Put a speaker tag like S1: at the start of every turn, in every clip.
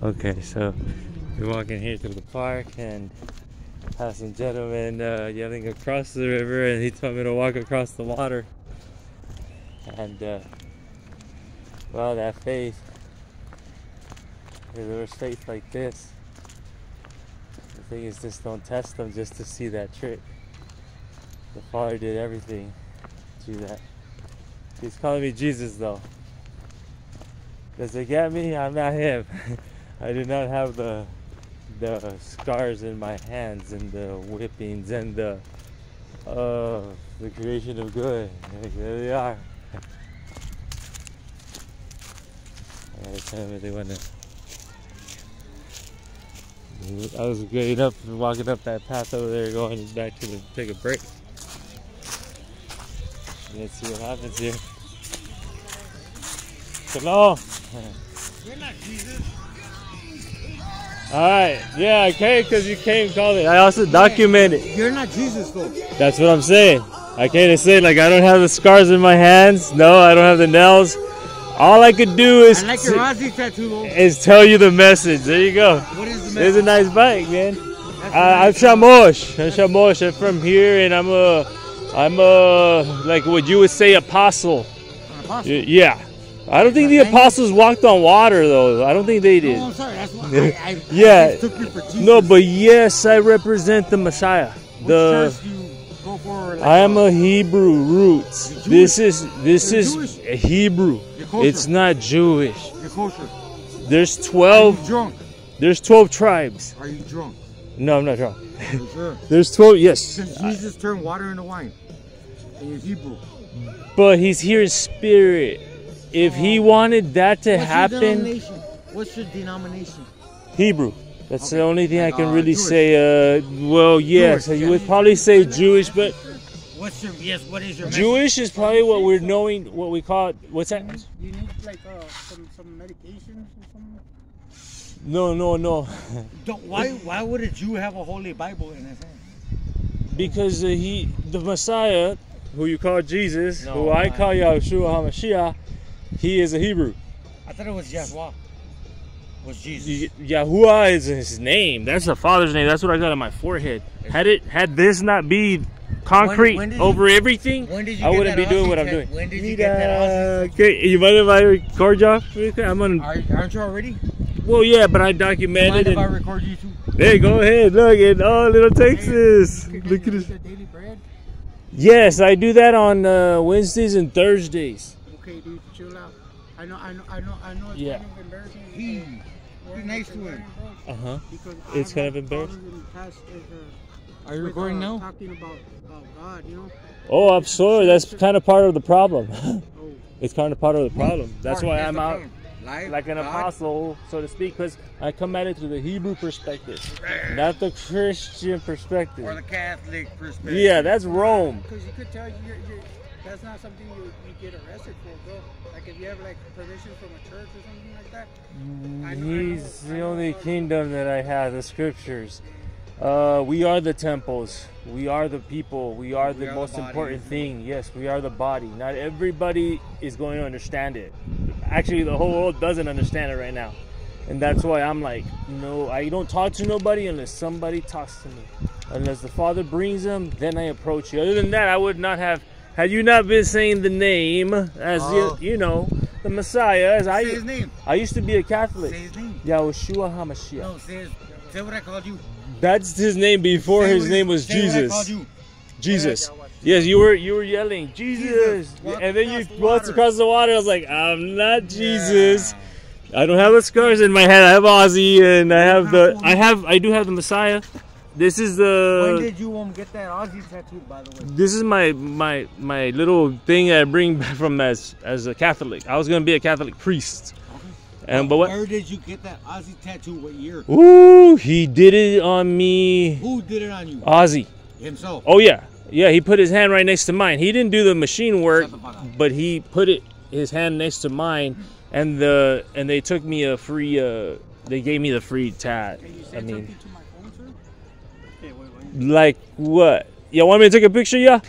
S1: Okay, so we're walking here to the park and have some gentleman yelling across the river, and he told me to walk across the water. And well, that faith, there was faith like this. The thing is, just don't test them just to see that trick. The Father did everything to that. He's calling me Jesus though. Does it get me? I'm not him. I do not have the scars in my hands and the whippings and the creation of good. There they are. I gotta tell them they wanna. I was getting up and walking up that path over there, going back to take a break. Let's see what happens here. Hello.
S2: You're not Jesus.
S1: Alright, yeah, okay, because you came and called it. I also documented.
S2: You're not Jesus though.
S1: That's what I'm saying. I came to say, like, I don't have the scars in my hands. No, I don't have the nails. All I could do is,
S2: I like your Ozzy tattoo though.
S1: Is tell you the message. There you go.
S2: What is the message?
S1: There's a nice bike, man. I'm Shamosh. I'm Shamosh. I'm from here, and I'm a like what you would say, apostle.
S2: An apostle?
S1: Yeah. I don't think the apostles walked on water, though. I don't think they did.
S2: No, I'm sorry. That's why I
S1: yeah.
S2: took you for Jesus.
S1: No, but yes, I represent the Messiah.
S2: What church do you go for? Like,
S1: I am a Hebrew roots. This is
S2: Jewish?
S1: a Hebrew. It's not Jewish.
S2: You're kosher.
S1: There's
S2: Are
S1: 12.
S2: you drunk?
S1: There's 12 tribes.
S2: Are you drunk?
S1: No, I'm not drunk.
S2: Are you sure?
S1: There's 12. Yes.
S2: Because Jesus turned water into wine. And you're Hebrew.
S1: But he's here in spirit. If he wanted that to happen,
S2: What's your denomination?
S1: Hebrew. That's the only thing I can really
S2: Jewish.
S1: say. Well, yes,
S2: Jewish,
S1: you would probably say Jewish, but
S2: What is your
S1: Jewish is probably what we're knowing, what we call it. What's that?
S3: You need like some medication or something?
S1: No.
S2: Why would a Jew have a holy Bible in his hand?
S1: Because the Messiah, who you call Jesus, who I call Yahshua HaMashiach, he is a Hebrew.
S2: I thought it was Yahweh. Was Jesus?
S1: Yahuwah is his name. That's the Father's name. That's what I got on my forehead. Had this not be concrete over everything, I wouldn't be doing what I'm doing.
S2: When did you get that?
S1: Okay, you mind if I record you off? I'm on.
S2: Aren't you already?
S1: Well, yeah, but I documented
S2: Mind if
S1: it.
S2: I record you too?
S1: Hey, go ahead. Look at Little Texas. Look at this.
S3: Daily bread?
S1: Yes, I do that on Wednesdays and Thursdays.
S3: Okay, dude, chill out. I know. It's
S1: Yeah.
S3: kind of embarrassing.
S2: Be nice to him.
S3: Because
S1: It's kind of embarrassing.
S2: Are you recording now?
S3: Talking about God, you know.
S1: Oh, I'm sorry. That's kind of part of the problem.
S3: Oh,
S1: It's kind of part of the problem. That's why
S2: Here's
S1: I'm
S2: the
S1: out
S2: problem. Life,
S1: like an
S2: God.
S1: apostle, so to speak, because I come at it through the Hebrew perspective, not the Christian perspective.
S2: Or the Catholic perspective.
S1: Yeah, that's Rome.
S3: because you could tell that's not something you get arrested for, bro. Like if you have like permission from a church or something like that.
S1: He's the only kingdom that I have, the scriptures. We are the temples. We are the people. We are the most important thing. Yes, we are the body. Not everybody is going to understand it. Actually, the whole world doesn't understand it right now. And that's why I'm like, no, I don't talk to nobody unless somebody talks to me. Unless the Father brings them, then I approach you. Other than that, I would not have, had you not been saying the name, as you know, the Messiah, as
S2: Say his name.
S1: I used to be a Catholic.
S2: Say his name.
S1: Yahushua HaMashiach.
S2: No, say what I called you.
S1: That's his name before his name was
S2: Say
S1: Jesus.
S2: what I called you.
S1: Jesus. Yes, you were yelling Jesus, and then you walked across the water. I was like, I'm not Jesus. Yeah. I don't have the scars in my head. I have Ozzy, and I do have the Messiah. This is the.
S2: When did you get that Ozzy tattoo, by the way?
S1: This is my little thing I bring from as a Catholic. I was gonna be a Catholic priest.
S2: Okay.
S1: But what?
S2: Where did you get that Ozzy tattoo? What year?
S1: Ooh, he did it on me.
S2: Who did it on you?
S1: Ozzy.
S2: Himself.
S1: Oh yeah. Yeah, he put his hand right next to mine. He didn't do the machine work, but he put his hand next to mine, and they took me a free. They gave me the free tat.
S3: Can you say something to my phone, sir? Okay, wait.
S1: Like what? Yeah, want me to take a picture? Yeah.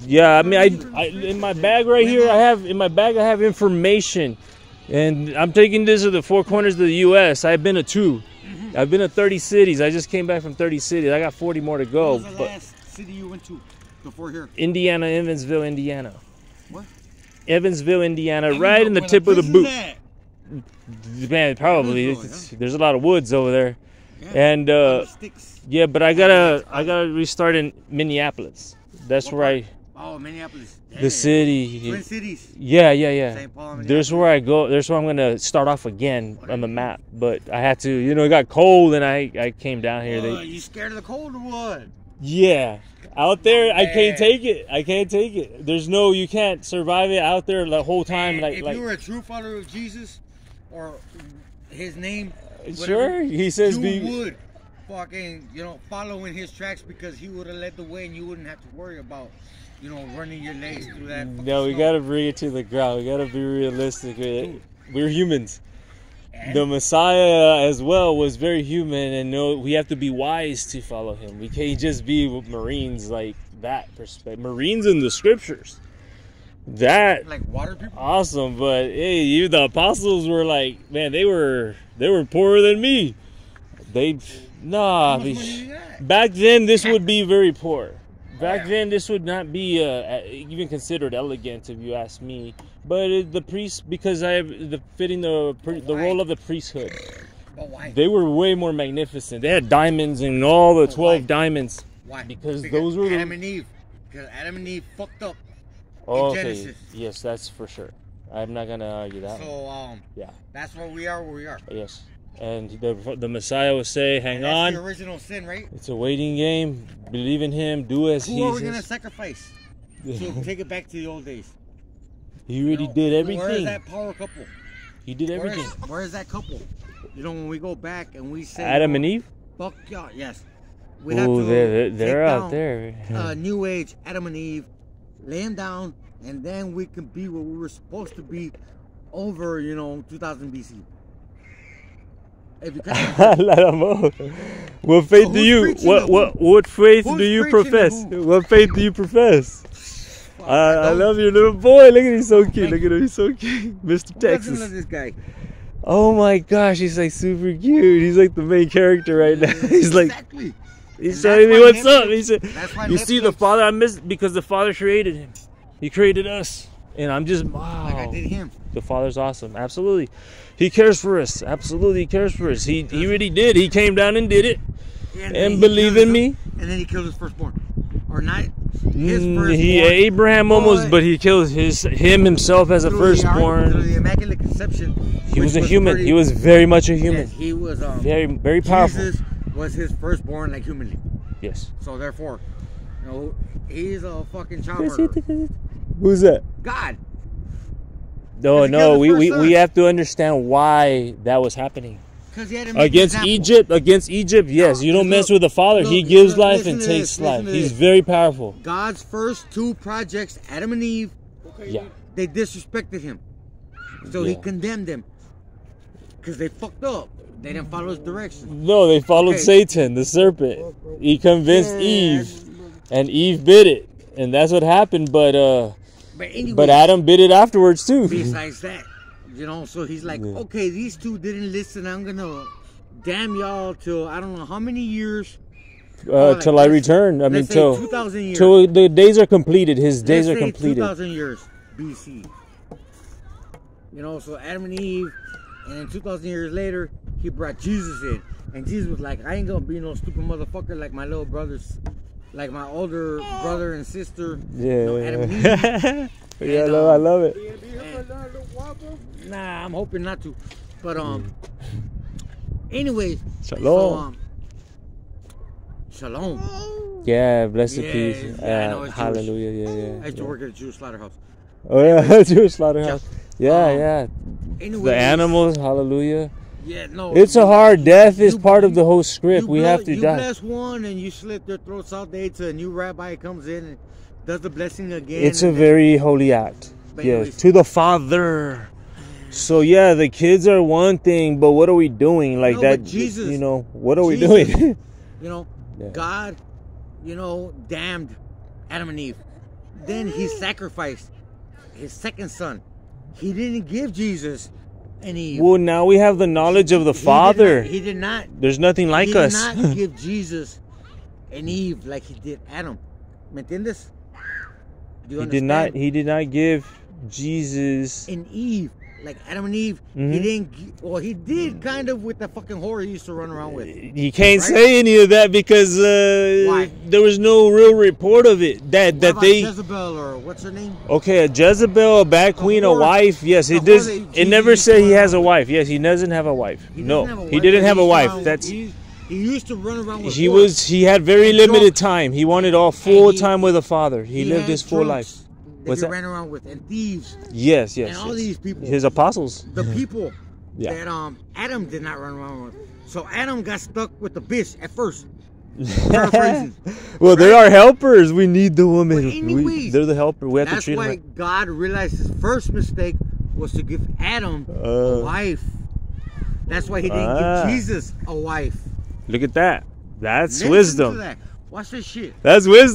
S1: Yeah, I mean, I in my bag right here, I have information. And I'm taking this to the four corners of the U.S. I've been to 2. I've been to 30 cities. I just came back from 30 cities. I got 40 more to go.
S2: What was the last city you went to before here?
S1: Indiana, Evansville, Indiana.
S2: What?
S1: Evansville, Indiana, right in the tip of the boot.
S2: At?
S1: Man, probably.
S2: Evansville,
S1: There's a lot of woods over there.
S2: Yeah,
S1: And
S2: sticks.
S1: yeah, but I gotta restart in Minneapolis. That's
S2: What
S1: where
S2: part?
S1: I
S2: Oh, Minneapolis.
S1: the city.
S2: Twin Cities.
S1: Yeah.
S2: St. Paul,
S1: There's where I go. There's where I'm gonna start off again on the map. But I had to, it got cold, and I came down here.
S2: You scared of the cold or what?
S1: Yeah, out there I can't
S2: Man.
S1: take it. I can't take it. You can't survive it out there the whole time.
S2: And if you were a true follower of Jesus or his name,
S1: sure, he says
S2: you would fucking follow in his tracks, because he would have led the way and you wouldn't have to worry about running your legs through that.
S1: No, we gotta bring it to the ground. We gotta be realistic. We're humans. The Messiah as well was very human, and we have to be wise to follow him. We can't just be Marines like that perspective. Marines in the scriptures. That
S2: like water people.
S1: Awesome, but hey, the apostles were like, man, they were poorer than me. Back then this would be very poor. Back then this would not be even considered elegant, if you ask me. But the priests, because I have fitting the role of the priesthood.
S2: But why?
S1: They were way more magnificent. They had diamonds and all the 12 diamonds.
S2: Why?
S1: Because those were
S2: Adam and Eve. Because Adam and Eve fucked up
S1: in
S2: Genesis.
S1: Yes, that's for sure. I'm not gonna argue that.
S2: So
S1: yeah,
S2: that's why we are where we are.
S1: Yes, and the Messiah will say, "Hang on."
S2: That's the original sin, right?
S1: It's a waiting game. Believe in Him. Do as He says.
S2: Who are we gonna sacrifice? So take it back to the old days.
S1: He already did everything.
S2: Where is that power couple?
S1: He did everything.
S2: Where is that couple? When we go back and we say
S1: Adam and Eve.
S2: Fuck y'all. Yes.
S1: They're out there.
S2: New Age, Adam and Eve, lay them down, and then we can be what we were supposed to be over, 2000 BC. If you
S1: what faith do you? What faith do you profess? What faith do you profess? I love your little boy. Look at him, he's so cute. Look at him, he's so cute. Mr. Texas.
S2: Love this guy.
S1: Oh my gosh, he's like super cute. He's like the main character right now. He's like,
S2: exactly.
S1: He's telling me what's up. He said, "You see, the Father, I miss because the Father created him. He created us, and I'm just wow.
S2: Like I did him.
S1: The Father's awesome. Absolutely, He cares for us. Absolutely, He cares for us. He really did. He came down and did it, and believe in me.
S2: And then He killed His firstborn, or not His firstborn.
S1: Abraham almost, but He killed himself as a firstborn.
S2: Through the Immaculate Conception.
S1: He was a human. He was very much a human.
S2: Yes, he was
S1: very powerful.
S2: Jesus was His firstborn, like humanly.
S1: Yes.
S2: So therefore, He's a fucking child murderer.
S1: Who's that?
S2: God.
S1: No. We have to understand why that was happening.
S2: He had
S1: Against Egypt, yes. You don't mess with the Father. He gives life and takes life. He's very powerful.
S2: God's first 2 projects, Adam and Eve, they disrespected Him. So He condemned them. Because they fucked up. They didn't follow His direction.
S1: No, they followed Satan, the serpent. He Eve, and Eve bit it. And that's what happened, but Adam bit it afterwards too.
S2: Besides that, so He's like, okay, these 2 didn't listen. I'm gonna damn y'all till I don't know how many years.
S1: Till I return. I mean, till
S2: 2,000 years.
S1: Till the days are completed. His days are completed.
S2: 2,000 years BC. So Adam and Eve, and then 2,000 years later, He brought Jesus in, and Jesus was like, I ain't gonna be no stupid motherfucker like my little brothers. Like my older brother and sister, Adam and Eve.
S1: I love it.
S2: Nah, I'm hoping not to. But anyways.
S1: Shalom.
S2: Shalom.
S1: Yeah, blessed peace.
S2: Hallelujah.
S1: Yeah.
S2: I used to work at a Jewish slaughterhouse.
S1: Oh yeah, Jewish slaughterhouse. Yeah.
S2: Anyways,
S1: the animals, hallelujah.
S2: Yeah, no.
S1: It's a hard death is part of the whole script. We have to die.
S2: You bless one and you slit their throats out there till a new rabbi comes in and does the blessing again.
S1: It's a very holy act. Yes, to the Father. So yeah, the kids are one thing, but what are we doing like that?
S2: Jesus,
S1: what are we doing?
S2: God, damned Adam and Eve. Then He sacrificed His second son. He didn't give Jesus and Eve.
S1: Well, now we have the knowledge of the Father.
S2: He did not.
S1: There's nothing like us.
S2: He did not give Jesus and Eve like he did Adam. ¿Me entiendes? Do you understand?
S1: He did not give Jesus
S2: and Eve, like Adam and Eve.
S1: Mm-hmm.
S2: He didn't. Well, he did kind of with the fucking whore he used to run around with.
S1: You can't say any of that because
S2: Why?
S1: there was no real report of it. That they
S2: Jezebel or what's her name?
S1: Okay, a Jezebel, a bad queen, a wife. Yes, it does. It never said he has a wife. Yes, he doesn't have a wife. No, he didn't have a wife. That's.
S2: He used to run around with.
S1: He had very limited time. He wanted all full time with a father. He lived his full life.
S2: What's that? Ran around with and thieves.
S1: Yes.
S2: And all these people.
S1: His apostles.
S2: The people
S1: that
S2: Adam did not run around with. So Adam got stuck with the bitch at first.
S1: Well, they're our helpers. We need the woman.
S2: Anyways,
S1: they're the helper. We have to treat them.
S2: That's why God realized his first mistake was to give Adam a wife. That's why he didn't give Jesus a wife.
S1: Look at that. That's
S2: Listen
S1: wisdom.
S2: to that. Watch this shit.
S1: That's wisdom.